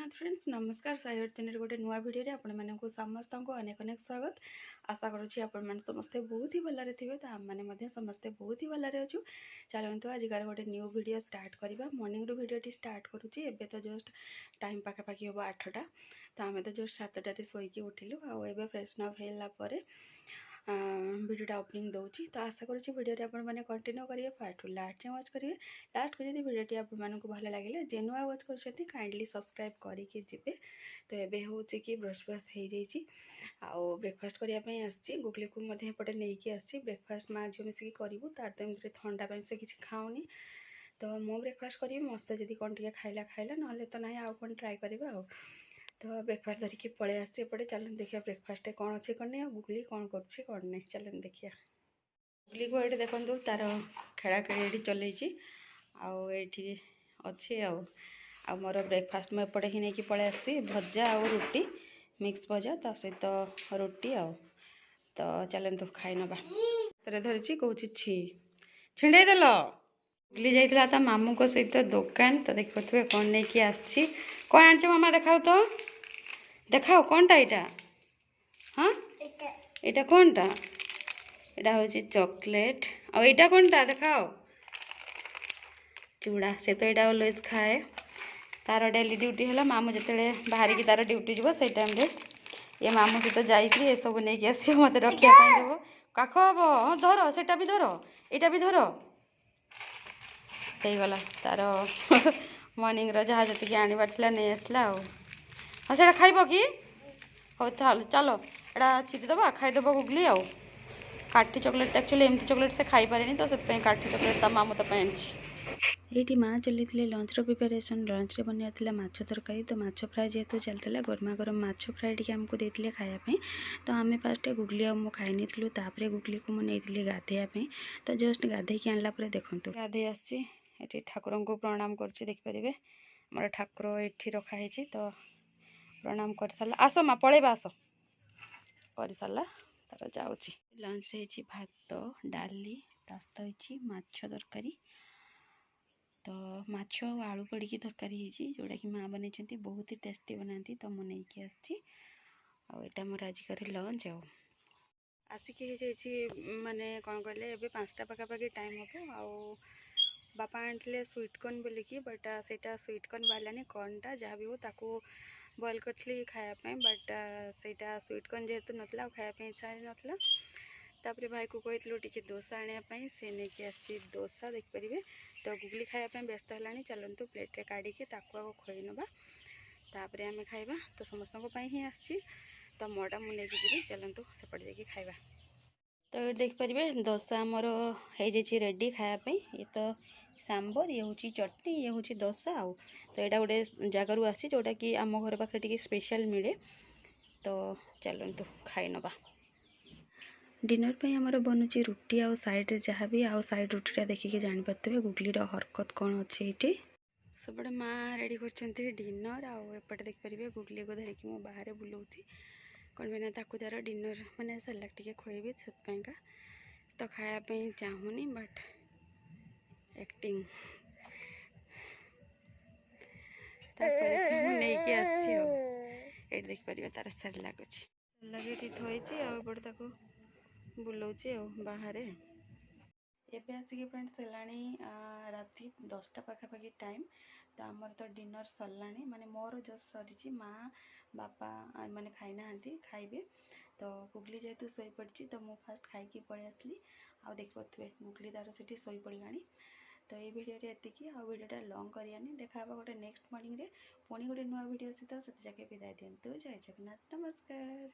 Jagannath friends नमस्कार cyber channel गोटे नुआ भिडियो रे आपण मानकु समस्त को अनेक अनेक स्वागत। आशा करुँची आपण मैंने समस्ते बहुत ही भलरे थे तो आम मैंने समस्ते बहुत ही भलरे अच्छु। चलतु आजिकार गोटे न्यू वीडियो स्टार्ट करवा मॉर्निंग रू वीडियो स्टार्ट करुँची एबे तो जस्ट टाइम पाखापाखि हम 8टा तो आम तो जस्ट 7टारे शोकी उठिलु आबे फ्रेशन अप होगा वीडियोटा ओपनिंग दूसरी तो आशा करुँची वीडियो आप कंटिन्यू करेंगे फास्ट टू लास्ट जाए वाच करेंगे। लास्ट को जब वीडियोटी आपको भल लगे जे नुआ वाच कर काइंडली सब्सक्राइब करके जी। तो ये हूँ कि ब्रश ब्रश हो जाइए आउ ब्रेकफास्ट करने आसी गुगली को एपटे नहीं आसी ब्रेकफास्ट माँ झील मिसिक करूँ तार तो एमती ठंडा से किसी खाऊनी तो मो ब्रेकफास्ट करी मस्त जब कौन टे खाइला खाइला ना तो ना आउ कौन ट्राए करवा आ तो ब्रेकफास्ट धरिकी पलि आसी एपटे चलन देखिए ब्रेकफास्ट कौन अच्छे कौन नहीं गुगली कौन कर नहीं चलन देखिए गुगली को ये देखो तार खेला खेड़ी चलती आठी अच्छे आ मोर ब्रेकफास्ट मैं एपटे ही नहीं पलि आसी भजा आ रुटी मिक्स भजा ता सहित रुटी आ तो चलते खाई नवा धरी कौन छी छिंडेदेल गुगली जाइला ता मामू को सहित दुकान तो देखिए कौन नहीं आसी कौन आन मामा देखाओ तो देखाओ कौनटा यहाँ हाँ यहाँ कौनटा यहाँ हूँ चॉकलेट आ यहाँ कौनटा देखाओ चूड़ा से तो यहाँ ऑलवेज खाए तार डेली ड्यूटी है मामू जिते बाहर की तार ड्यूटी जीव से टाइम ये मामू सहित जाइए ये सब नहीं आस मत रखापी देव काख हम हाँ धर से भी धर यहाँ भी धर गला तार मॉर्निंग जहाँ जी आनबार नहीं आसला हाँ से खाइब कि हो चलो यहाँ छीटिदेव खाईदेव गुगली आउ काठी चॉकलेट एक्चुअली एमती चॉकलेट से खाई पारे तो से काठी चॉकलेट ता मामू तो ये माँ चलते लंच प्रिपेरेसन लंच रे बनता माछ तरकारी तो माछ फ्राए जेहेतु चलता गरमा गरम माछ फ्राए टी आमको देते खायापी तो आम फास्ट गुगली आ मु खाई नीलु तापर गुगली को मुझे गाधेयापी तो जस्ट गाधे की आनला देखूँ गाधे आसी ठाकुर को प्रणाम करें मोर ठाकुर ये रखाही तो प्रणाम कर सारा आस माँ पलैबा आस कर सारा तार जाऊँगी लंच रे भात डाली सहित माछ तरकारी तो माछ आलू पड़ी तरकारी जोटा कि माँ बन बहुत ही टेस्टी बनाती तो मुझे आसी आटा मोर आजिकार लंच आसिक माने कौन कहले एबे 5टा पाखापाखि टाइम हम आउ बापा आनी स्वीटकर्न बोलिकी बट सेटा स्वीटकर्न बाहर कर्नटा जहाँ भी हो ताकू बॉयल करी खायापी बट सेटा स्वीटकर्न जेहेतु नाला खायापी इच्छा नाला तापर भाई को कहलु टी दोसा आने से नहीं आसी दोसा देखिपारे तो गुगली खायापी व्यस्त है चलतु प्लेट्रे काढ़ी आग खोई नवा तापर आम खाइबा तो समस्त ही आसी तो मोटा मुझे जी चलतु सेपटे जाकि खाइबा तो ये देखिपारे दोसा मोर हो रेडी खायापी ये तो सांबर ये हूँ चटनी ये हूँ दोसा आउ तो यहाँ गोटे जगार आसी जोटा कि आम घर पाखे टी स्पेशल मिले तो चलतु खाई नवा डिनर पे आमर बनूची रुटी आउ साइड जहाँ भी आउ साइड रुटीटा देखिए जानीपे गुगलीर हरकत कौन अच्छे ये सबटे माँ रेडी कर डिनर आउटे देखिपारे गुगली को धरिकी मु बाहर बुलाऊँगी कौन भी ताकू तार डिनर मैंने सलाद टी खुएबी से तो खायापी चाहूनी बट एक्टिंग नहीं आसी ये देखिपारे तार सलाद अच्छी सलाद थी थोड़ी बुलाऊँगी बाहर एबे आसिक फ्रेंड्स है राति 10टा पाखापाखि टाइम तो आमर तो डिनर सरला माने मोर जस्ट सरी माँ बापा मैंने खाई ना खाइबे तो गुगली जेहेतु शोई पड़ी तो मु फास्ट खाई पलि आसली आ देखिए गुगली तार से शोई पड़ा तो ये वीडियो एति आ वीडियोटा लंग करानी देखा गोटे नेक्स्ट मॉर्निंग रे पुणी गोटे नुआ वीडियो सहित से जाके विदाय दिंतु जय जगन्नाथ नमस्कार।